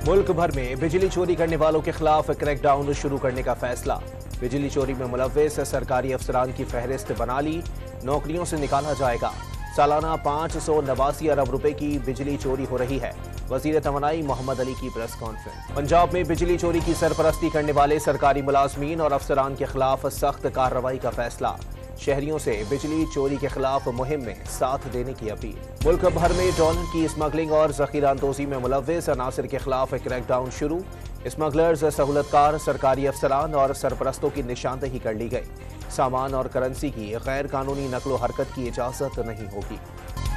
मुल्क भर में बिजली चोरी करने वालों के खिलाफ क्रैकडाउन शुरू करने का फैसला। बिजली चोरी में मुलव्विस सरकारी अफसरान की फहरिस्त बना ली, नौकरियों से निकाला जाएगा। सालाना 589 अरब रुपए की बिजली चोरी हो रही है। वजीर तवानाई मोहम्मद अली की प्रेस कॉन्फ्रेंस। पंजाब में बिजली चोरी की सरपरस्ती करने वाले सरकारी मुलाजमीन और अफसरान के खिलाफ सख्त कार्रवाई का फैसला। शहरियों से बिजली चोरी के खिलाफ मुहिम में साथ देने की अपील। मुल्क भर में डॉलर की स्मगलिंग और जखीरा अंदोजी में मुलव्विस अनासिर के खिलाफ क्रैकडाउन शुरू। स्मगलर्स, सहूलतकार, सरकारी अफसरान और सरपरस्तों की निशानदेही कर ली गई। सामान और करेंसी की गैर कानूनी नकलो हरकत की इजाजत नहीं होगी।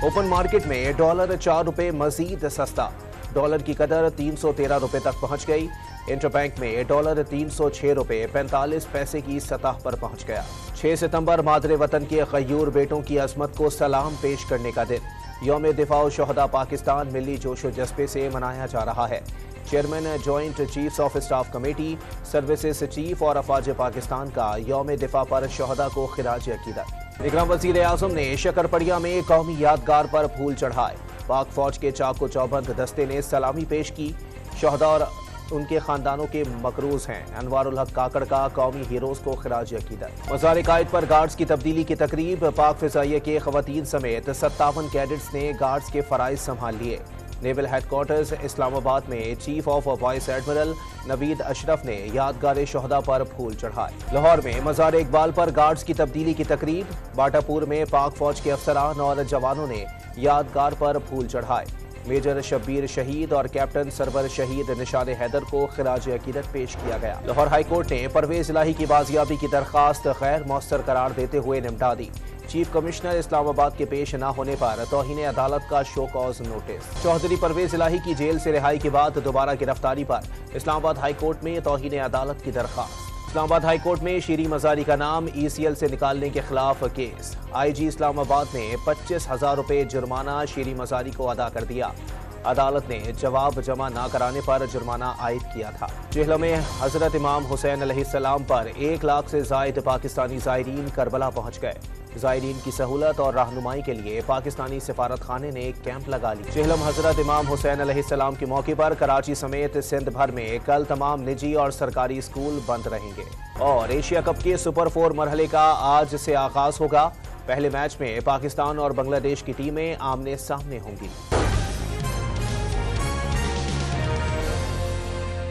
ओपन मार्केट में डॉलर 4 रुपए मजीद सस्ता। डॉलर की कदर 313 रुपए तक पहुंच गई। इंटरबैंक में डॉलर 306 रुपए 45 पैसे की सतह पर पहुंच गया। 6 सितंबर मादरे वतन के गयूर बेटों की अजमत को सलाम पेश करने का दिन। यौम दिफा शुहदा पाकिस्तान मिली जोशो जज्बे से मनाया जा रहा है। Chairman joint chiefs of staff committee, services chief और अफवाज पाकिस्तान का यौम दिफा पर शुहदा को खिराज अकीदत। इकराम वजीर आजम ने शकरपड़िया में कौमी यादगार पर फूल चढ़ाए। पाक फौज के चाको चौबंद दस्ते ने सलामी पेश की। शुहदा और उनके खानदानों के मकरूज हैं। अनवारुल हक काकड़ का कौमी हीरोज को खिराज अकीदत। मज़ार कायद पर गार्ड्स की तब्दीली की तकरीब। पाक फिजाइया के खवातीन समेत 57 कैडेट्स ने गार्ड्स के फराइज संभाल लिए। नेवल हेडक्वार्टर्स इस्लामाबाद में chief of vice admiral Naveed Ashraf ने यादगार शुहदा पर फूल चढ़ाए। लाहौर में मज़ार इकबाल पर गार्ड्स की तब्दीली की तकरीब। बाटापुर में पाक फौज के अफसरान और जवानों ने यादगार पर फूल चढ़ाए। मेजर शब्बीर शहीद और कैप्टन सरवर शहीद निशान हैदर को खिराज अकीदत पेश किया गया। लाहौर हाई कोर्ट ने परवेज इलाही की बाजियाबी की दरखास्त गैर मौसर करार देते हुए निपटा दी। चीफ कमिश्नर इस्लामाबाद के पेश न होने पर तौहीन अदालत का show cause notice. Chaudhry Pervez Elahi की जेल से रिहाई के बाद दोबारा गिरफ्तारी पर इस्लामाबाद हाई कोर्ट में तौहीन अदालत की दरखास्त। इस्लामाबाद हाई कोर्ट में शीरी मजारी का नाम ECL से निकालने के खिलाफ केस। IG इस्लामाबाद ने 25,000 रुपए जुर्माना शीरी मजारी को अदा कर दिया। अदालत ने जवाब जमा न कराने पर जुर्माना आयद किया था। जेहला में हजरत इमाम हुसैन अलैहिस्सलाम पर 1 लाख से जायद पाकिस्तानी ज़ायरीन करबला पहुँच गए। ज़ायरीन की सहूलत और रहनुमाई के लिए पाकिस्तानी सिफारत खाने ने एक कैंप लगा ली। जेहलम हजरत इमाम हुसैन अलैहिस्सलाम के मौके पर कराची समेत सिंध भर में कल तमाम निजी और सरकारी स्कूल बंद रहेंगे। और एशिया कप के सुपर 4 मरहले का आज से आगाज होगा। पहले मैच में पाकिस्तान और बांग्लादेश की टीमें आमने सामने होंगी।